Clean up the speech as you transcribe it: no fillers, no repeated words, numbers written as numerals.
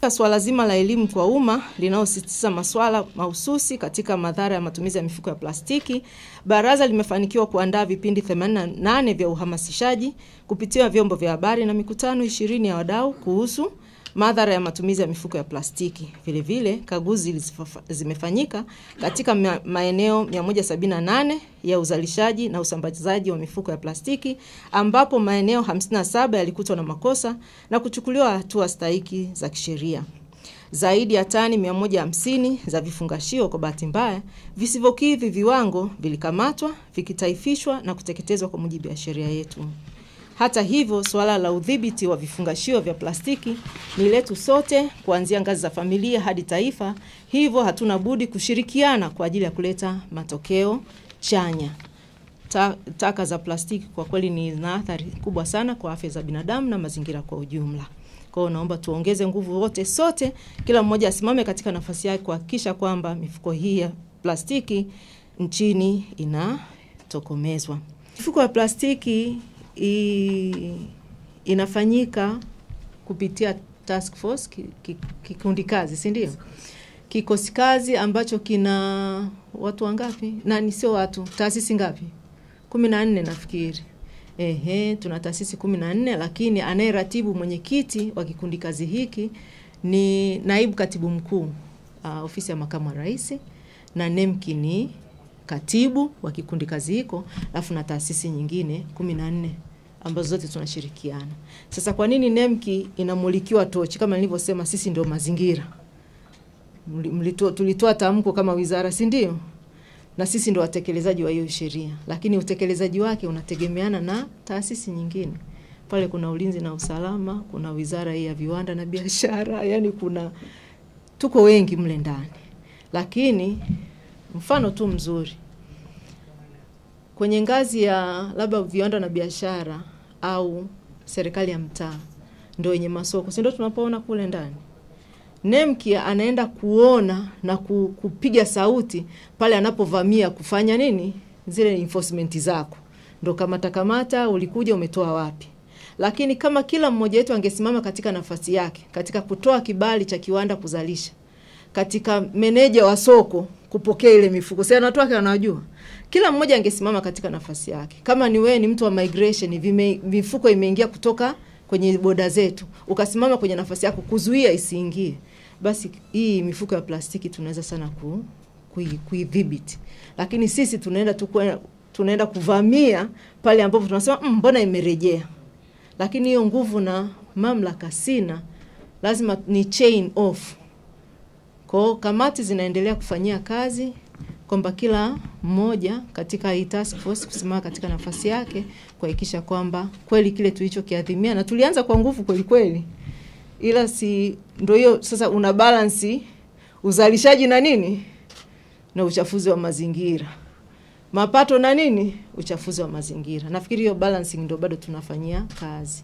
Swala zima la elimu kwa umma linaosisitiza masuala mahususi katika madhara ya matumizi ya mifuko ya plastiki, baraza limefanikiwa kuandaa vipindi 88 vya uhamasishaji kupitia vyombo vya habari na mikutano 20 ya wadau kuhusu madhara ya matumizi ya mifuko ya plastiki. Vile vile kaguzi zimefanyika katika maeneo 178 ya uzalishaji na usambazaji wa mifuko ya plastiki, ambapo maeneo 57 yalikutwa na makosa na kuchukuliwa hatua stahiki za kisheria. Zaidi ya tani 150 za vifungashio kwa bahati mbaya visivyokidhi viwango vilikamatwa, vikitaifishwa na kuteketezwa kwa mujibu wa sheria yetu. Hata hivyo, swala la udhibiti wa vifungashio vya plastiki ni letu sote, kuanzia ngazi za familia hadi taifa. Hivyo hatuna budi kushirikiana kwa ajili ya kuleta matokeo chanya. Taka za plastiki kwa kweli ni na athari kubwa sana kwa afya za binadamu na mazingira kwa ujumla. Kwa hiyo naomba tuongeze nguvu wote sote, kila mmoja asimame katika nafasi yake kuhakikisha kwamba mifuko hii ya plastiki nchini inatokomezwa. Mifuko ya plastiki inafanyika kupitia task force, kikundi kazi, si ndio? Kikosi kazi ambacho kina watu wangapi? Na sio watu, taasisi ngapi? 14 nafikiri. Tuna taasisi 14, lakini anayeratibu mwenyekiti wa kikundi kazi hiki ni naibu katibu mkuu ofisi ya makamu wa rais, na NEMKI ni katibu wa kikundi kazi hiko, alafu na taasisi nyingine 14 ambazo zote tunashirikiana. Sasa kwa nini NEMKI inamulikiwa tochi? Kama nilivyosema, sisi ndio mazingira. Tulitoa tamko kama wizara, si ndio? Na sisi ndio watekelezaji wa hiyo sheria, lakini utekelezaji wake unategemeana na taasisi nyingine. Pale kuna ulinzi na usalama, kuna wizara ya viwanda na biashara, yani tuko wengi mle ndani. Lakini mfano tu mzuri, kwenye ngazi ya labda viwanda na biashara au serikali ya mtaa ndio yenye masoko, si ndio tunapoona kule ndani. NEMKI anaenda kuona na kupiga sauti pale anapovamia kufanya nini? Zile enforcement zako. Ndio kamata ulikuja umetoa wapi. Lakini kama kila mmoja wetu angesimama katika nafasi yake, katika kutoa kibali cha kiwanda kuzalisha, katika meneja wa soko kupokea ile mifuko, sasa anatoa kwa anajua. Kila mmoja angesimama katika nafasi yake. Kama ni wewe ni mtu wa migration, mifuko imeingia kutoka kwenye boda zetu, ukasimama kwenye nafasi yako kuzuia isiingie, basi hii mifuko ya plastiki tunaweza sana kuidhibiti. Lakini sisi tunaenda kuvamia pale ambapo tunasema mbona imerejea. Lakini hiyo nguvu na mamlaka sina, lazima ni chain off. Kwa kamati zinaendelea kufanyia kazi kwamba kila mmoja katika hii task force kusimama katika nafasi yake kuhakikisha kwamba kweli kile tulichokiadhimia, na tulianza kwa nguvu kweli, ila si ndio hiyo sasa una balance uzalishaji na nini na uchafuzi wa mazingira, mapato na nini uchafuzi wa mazingira. Nafikiri hiyo balancing ndio bado tunafanyia kazi.